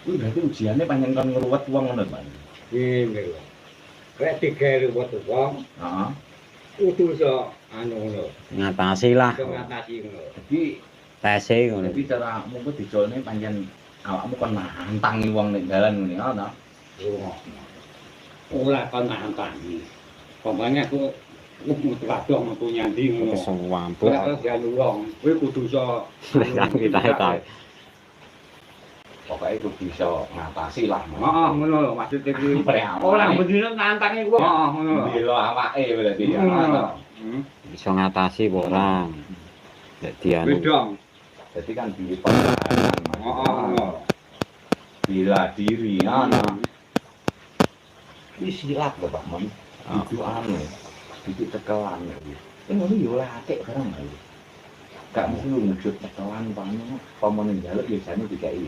Kuwi berarti ujiannya panjang kon ngruwet wong ngono, Pak. Ngene lho. Rek digawe wet wong, Heeh. kudu iso anu ngono. Ngatasi lah. Iso ngatasi ngono. Jadi Tese ngono. jadi caramu ku dijolne panjang awakmu kon nantangi wong nek dalan ngene ana. Ora kon nantani. Pokoknya aku kadang aku nyandi ngono. Iso wampu. Ora kok jalu wong. Kowe kudu iso Kan kita tahu. Pokoke kudu bisa ngatasi lah. Heeh, ngono lho maksudnya kuwi. Preaman. Ora bener nantangi wong. Heeh, ngono lho. Bela awake berarti ya. Iso ngatasi orang. Dadi anu. Bedong. Jadi kan diri pertahanan. Heeh, ngono. Bela diri ana. Ini silat lho Pak Mon. Itu anu. Itu tekelan iki. Ngono yo latik barang lho. Gak mesti wujud tekelan pamane njaluk biasane dikai.